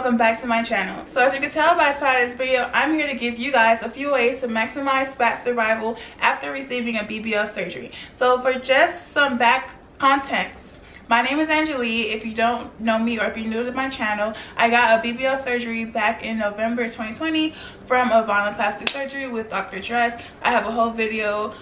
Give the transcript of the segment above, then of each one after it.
welcome back to my channel. So as you can tell by the title of this video, I'm here to give you guys a few ways to maximize fat survival after receiving a BBL surgery. So for just some back context, my name is Angeliejb. If you don't know me or if you're new to my channel, I got a BBL surgery back in November 2020 from a abdominoplasty surgery with Dr. Dress. I have a whole video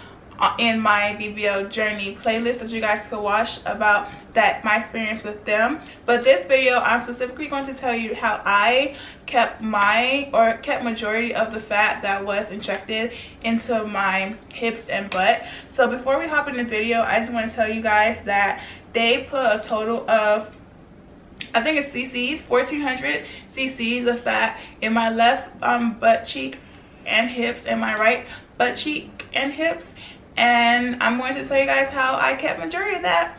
in my BBL journey playlist that you guys can watch about my experience with them. But this video, I'm specifically going to tell you how I kept majority of the fat that was injected into my hips and butt. So before we hop in the video, I just want to tell you guys that they put a total of, I think it's cc's, 1400 cc's of fat in my left butt cheek and hips and my right butt cheek and hips. And I'm going to tell you guys how I kept majority of that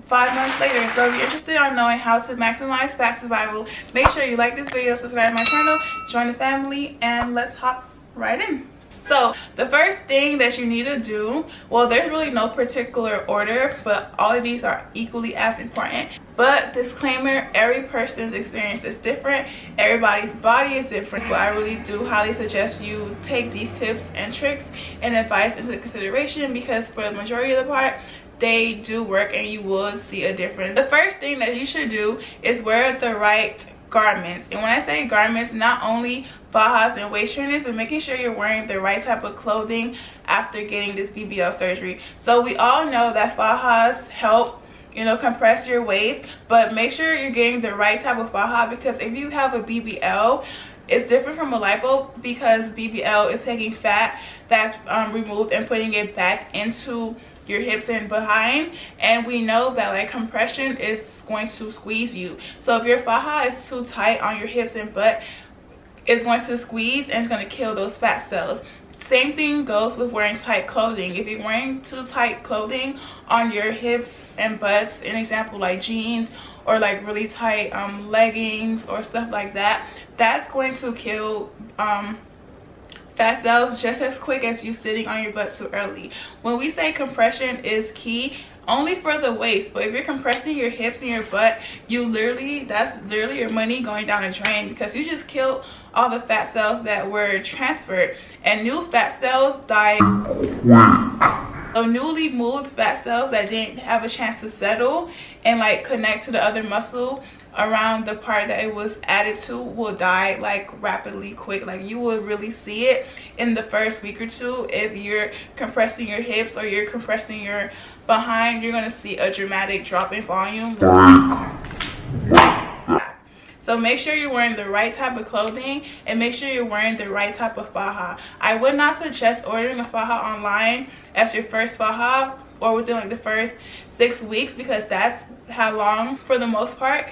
5 months later. So if you're interested in knowing how to maximize fat survival, make sure you like this video, subscribe to my channel, join the family, and let's hop right in. So the first thing that you need to do, well, there's really no particular order, but all of these are equally as important. But disclaimer, every person's experience is different, everybody's body is different, but I really do highly suggest you take these tips and tricks and advice into consideration, because for the majority of the part, they do work and you will see a difference. The first thing that you should do is wear the right garments. And when I say garments, not only fajas and waist trainers, but making sure you're wearing the right type of clothing after getting this BBL surgery. So we all know that fajas help, you know, compress your waist, but make sure you're getting the right type of faja, because if you have a BBL, it's different from a lipo, because BBL is taking fat that's removed and putting it back into your hips and behind, and we know that like compression is going to squeeze you. So if your faja is too tight on your hips and butt, it's going to squeeze and it's going to kill those fat cells. Same thing goes with wearing tight clothing. If you're wearing too tight clothing on your hips and butts, an example like jeans or like really tight leggings or stuff like that, that's going to kill fat cells just as quick as you sitting on your butt too early. When we say compression is key, only for the waist, but if you're compressing your hips and your butt, that's literally your money going down the drain, because you just killed all the fat cells that were transferred, and new fat cells die. So newly moved fat cells that didn't have a chance to settle and like connect to the other muscle around the part that it was added to will die like rapidly quick. Like you will really see it in the first week or two. If you're compressing your hips or you're compressing your behind, you're going to see a dramatic drop in volume. So make sure you're wearing the right type of clothing and make sure you're wearing the right type of faja. I would not suggest ordering a faja online as your first faja or within like the first 6 weeks, because that's how long, for the most part,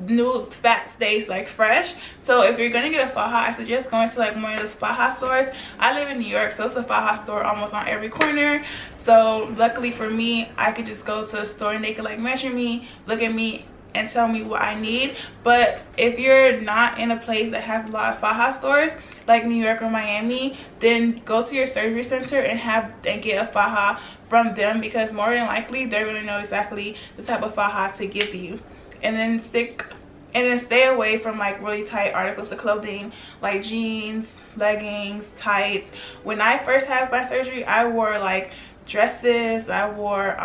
new fat stays like fresh. So if you're gonna get a faja, I suggest going to like one of those faja stores. I live in New York, so it's a faja store almost on every corner. So luckily for me, I could just go to the store and they could like measure me, look at me, and tell me what I need. But if you're not in a place that has a lot of faja stores like New York or Miami, then go to your surgery center and get a faja from them, because more than likely they're going to know exactly the type of faja to give you. And then stay away from like really tight articles of clothing like jeans, leggings, tights. When I first had my surgery, I wore like dresses, I wore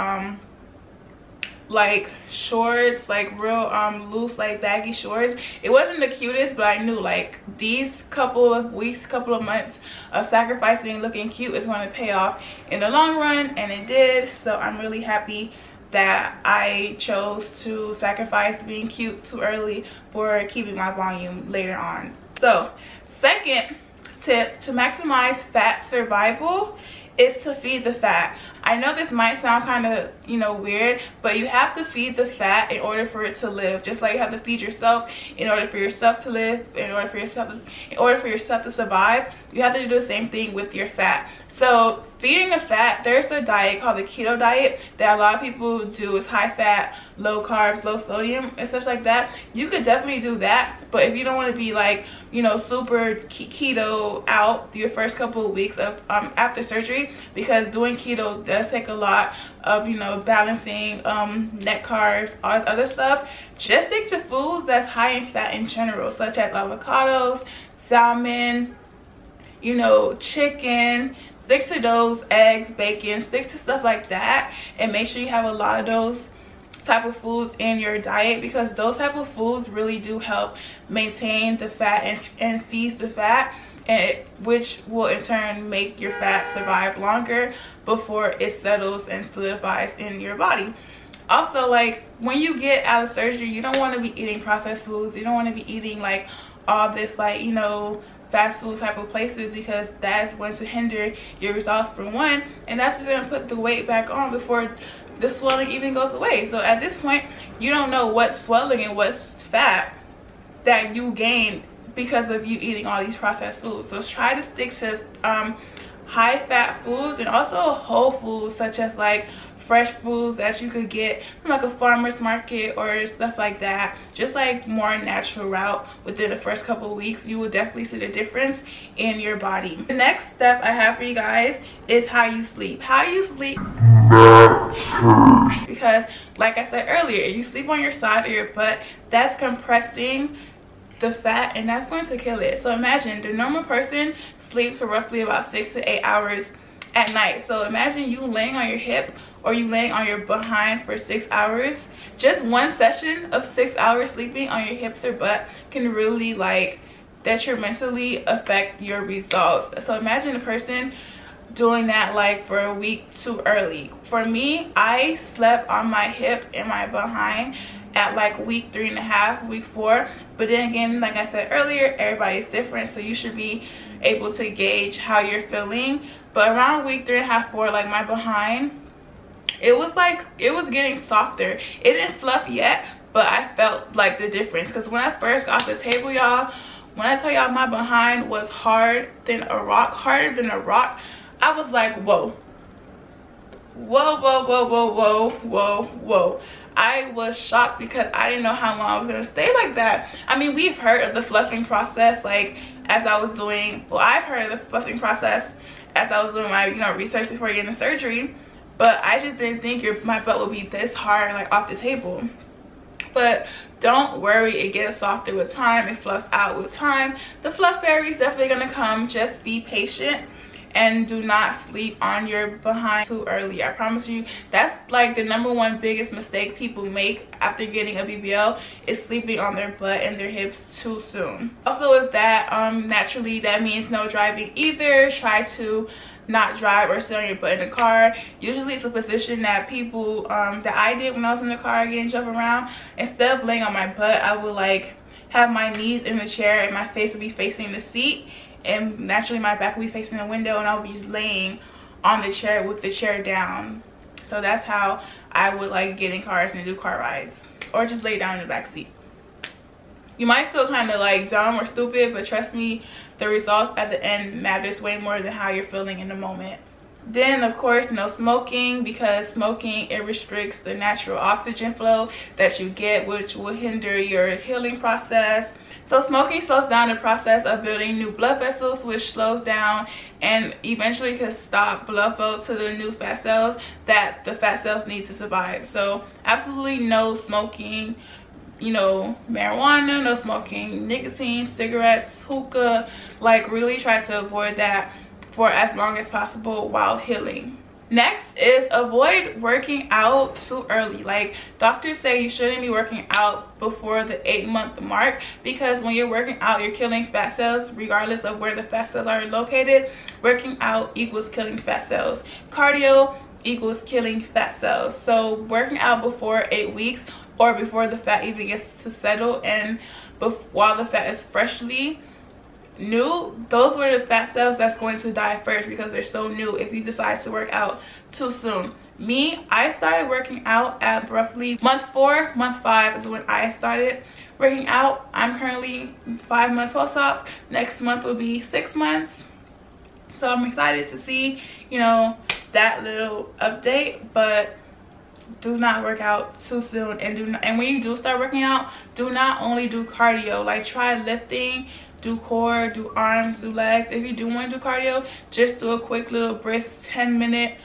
like shorts, like real loose, like baggy shorts. It wasn't the cutest, but I knew like these couple of weeks, couple of months of sacrificing looking cute is going to pay off in the long run, and it did. So I'm really happy that I chose to sacrifice being cute too early for keeping my volume later on. So second tip to maximize fat survival is to feed the fat. I know this might sound kind of, you know, weird, but you have to feed the fat in order for it to live. Just like you have to feed yourself in order for yourself to live, in order for yourself to survive, you have to do the same thing with your fat. So feeding the fat, there's a diet called the keto diet that a lot of people do. Is high fat, low carbs, low sodium, and such like that. You could definitely do that, but if you don't want to be like, you know, super keto out your first couple of weeks of after surgery, because doing keto does take a lot of, you know, balancing net carbs, all this other stuff, just stick to foods that's high in fat in general, such as avocados, salmon, you know, chicken. Stick to those, eggs, bacon, stick to stuff like that, and make sure you have a lot of those type of foods in your diet, because those type of foods really do help maintain the fat and feeds the fat, and which will in turn make your fat survive longer before it settles and solidifies in your body. Also, like, when you get out of surgery, you don't want to be eating processed foods. You don't want to be eating like all this, like, you know, fast food type of places, because that's going to hinder your results for one, and that's just going to put the weight back on before the swelling even goes away. So at this point, you don't know what's swelling and what's fat that you gain because of you eating all these processed foods. So try to stick to high fat foods, and also whole foods, such as like fresh foods that you could get from like a farmer's market or stuff like that. Just like more natural route. Within the first couple of weeks, you will definitely see the difference in your body. The next step I have for you guys is how you sleep. How you sleep matters, because like I said earlier, if you sleep on your side or your butt, that's compressing the fat, and that's going to kill it. So imagine the normal person sleeps for roughly about 6 to 8 hours at night. So imagine you laying on your hip or you laying on your behind for 6 hours. Just one session of 6 hours sleeping on your hips or butt can really like detrimentally affect your results. So imagine a person doing that like for a week too early. For me, I slept on my hip and my behind at like week 3.5, week 4. But then again, like I said earlier, everybody's different, so you should be able to gauge how you're feeling. But around week 3.5, 4, like my behind, it was getting softer. It didn't fluff yet, but I felt like the difference. Because when I first got off the table, y'all, when I tell y'all my behind was harder than a rock, I was like, whoa, whoa, whoa, whoa, whoa, whoa, whoa, whoa. I was shocked because I didn't know how long I was gonna stay like that. I mean, we've heard of the fluffing process, like as I was doing, well, I've heard of the fluffing process as I was doing my, you know, research before getting the surgery, but I just didn't think my butt would be this hard, like off the table. But don't worry, it gets softer with time, it fluffs out with time. The fluff fairy is definitely gonna come. Just be patient and do not sleep on your behind too early. I promise you, that's like the #1 biggest mistake people make after getting a BBL, is sleeping on their butt and their hips too soon. Also with that, naturally that means no driving either. Try to not drive or sit on your butt in the car. Usually it's a position that people that I did when I was in the car getting jump around. Instead of laying on my butt, I would like have my knees in the chair and my face would be facing the seat, and naturally my back will be facing the window, and I'll be laying on the chair with the chair down. So that's how I would like get in cars and do car rides, or just lay down in the back seat. You might feel kind of like dumb or stupid, but trust me, the results at the end matters way more than how you're feeling in the moment. Then of course, no smoking, because smoking, it restricts the natural oxygen flow that you get, which will hinder your healing process. So smoking slows down the process of building new blood vessels, which slows down and eventually can stop blood flow to the new fat cells that the fat cells need to survive. So absolutely no smoking, you know, marijuana, no smoking nicotine, cigarettes, hookah. Like really try to avoid that for as long as possible while healing. Next is avoid working out too early. Like doctors say you shouldn't be working out before the 8-month mark, because when you're working out, you're killing fat cells regardless of where the fat cells are located. Working out equals killing fat cells. Cardio equals killing fat cells. So working out before 8 weeks, or before the fat even gets to settle, and while the fat is freshly new, those were the fat cells that's going to die first, because they're so new if you decide to work out too soon. Me, I started working out at roughly month 4, month 5 is when I started working out. I'm currently 5 months post-op. Next month will be 6 months. So I'm excited to see, you know, that little update. But do not work out too soon, and when you do start working out, do not only do cardio. Like, try lifting, do core, do arms, do legs. If you do want to do cardio, just do a quick little brisk 10-minute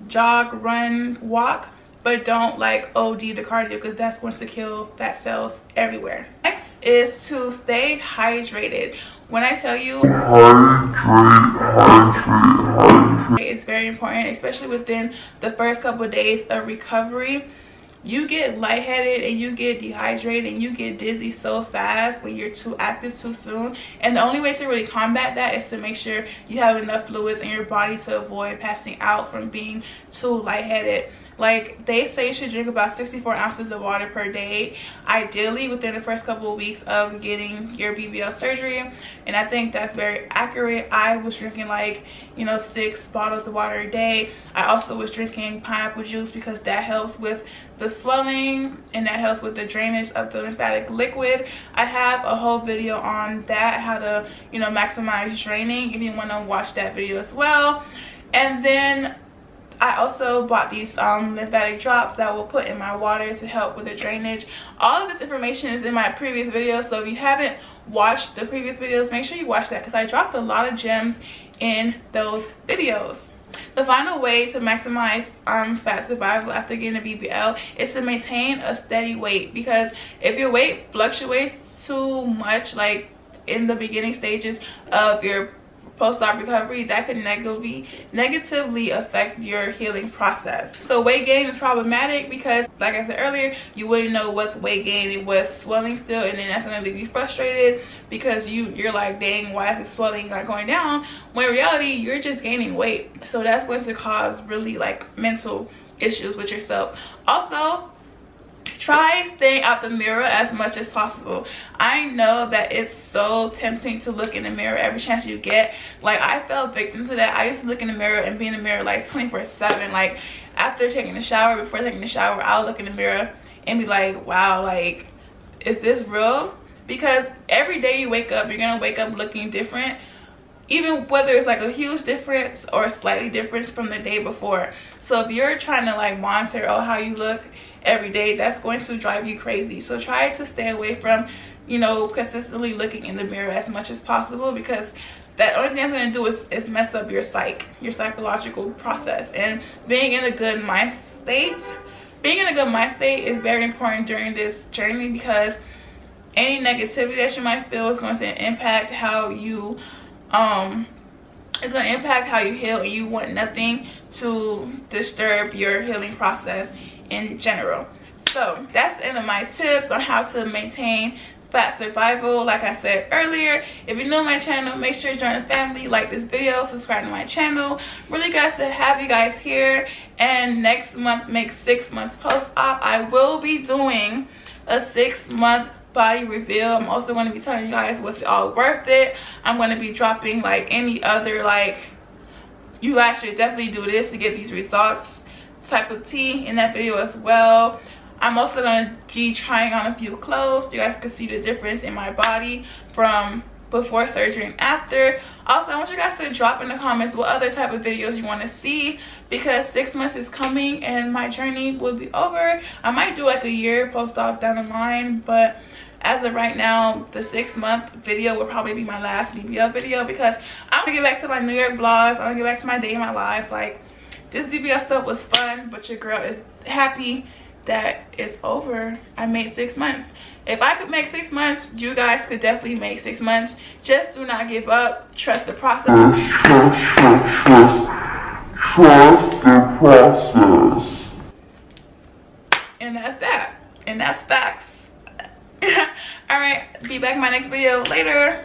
jog, run, walk, but don't like OD the cardio, because that's going to kill fat cells everywhere. Next is to stay hydrated. When I tell you hydrate, it's very important, especially within the first couple of days of recovery. You get lightheaded and you get dehydrated and you get dizzy so fast when you're too active too soon. And the only way to really combat that is to make sure you have enough fluids in your body to avoid passing out from being too lightheaded. Like, they say you should drink about 64 ounces of water per day, ideally within the first couple of weeks of getting your BBL surgery. And I think that's very accurate. I was drinking, like, you know, 6 bottles of water a day. I also was drinking pineapple juice because that helps with the swelling and that helps with the drainage of the lymphatic liquid. I have a whole video on that, how to, you know, maximize draining, if you want to watch that video as well. And then I also bought these lymphatic drops that I will put in my water to help with the drainage. All of this information is in my previous video, so if you haven't watched the previous videos, make sure you watch that, because I dropped a lot of gems in those videos. The final way to maximize fat survival after getting a BBL is to maintain a steady weight, because if your weight fluctuates too much, like in the beginning stages of your post-op recovery, that could negatively affect your healing process. So weight gain is problematic because, like I said earlier, you wouldn't know what's weight gain and what's swelling still, and then that's going to leave you frustrated because you're like, dang, why is the swelling not going down? When in reality, you're just gaining weight. So that's going to cause really like mental issues with yourself. Also, try staying out the mirror as much as possible. I know that it's so tempting to look in the mirror every chance you get. Like, I fell victim to that. I used to look in the mirror and be in the mirror like 24/7. Like, after taking a shower, before taking a shower, I'll look in the mirror and be like, wow, like, is this real? Because every day you wake up, you're gonna wake up looking different, even whether it's like a huge difference or a slightly difference from the day before. So if you're trying to like monitor how you look every day, that's going to drive you crazy. So try to stay away from, you know, consistently looking in the mirror as much as possible, because that only thing that's going to do is mess up your psychological process. And being in a good mind state is very important during this journey, because any negativity that you might feel is going to impact how you it's going to impact how you heal, and you want nothing to disturb your healing process in general. So that's the end of my tips on how to maintain fat survival. Like I said earlier, if you're new to my channel, make sure you join the family, like this video, subscribe to my channel. Really glad to have you guys here. And next month, make 6 months post-op, I will be doing a 6-month body reveal. I'm also going to be telling you guys what's all worth it. I'm going to be dropping like any other, like, you guys should definitely do this to get these results type of tea in that video as well. I'm also going to be trying on a few clothes so you guys can see the difference in my body from before surgery and after. Also, I want you guys to drop in the comments what other type of videos you want to see, because 6 months is coming and my journey will be over. I might do like a year post-op down the line, but as of right now, the 6-month video will probably be my last BBL video, because I'm gonna get back to my New York vlogs. I'm gonna get back to my day in my life. Like, this BBL stuff was fun, but your girl is happy that it's over. I made 6 months. If I could make 6 months, you guys could definitely make 6 months. Just do not give up. Trust the process. Trust the process. And that's that. And that's facts. Alright, be back in my next video later.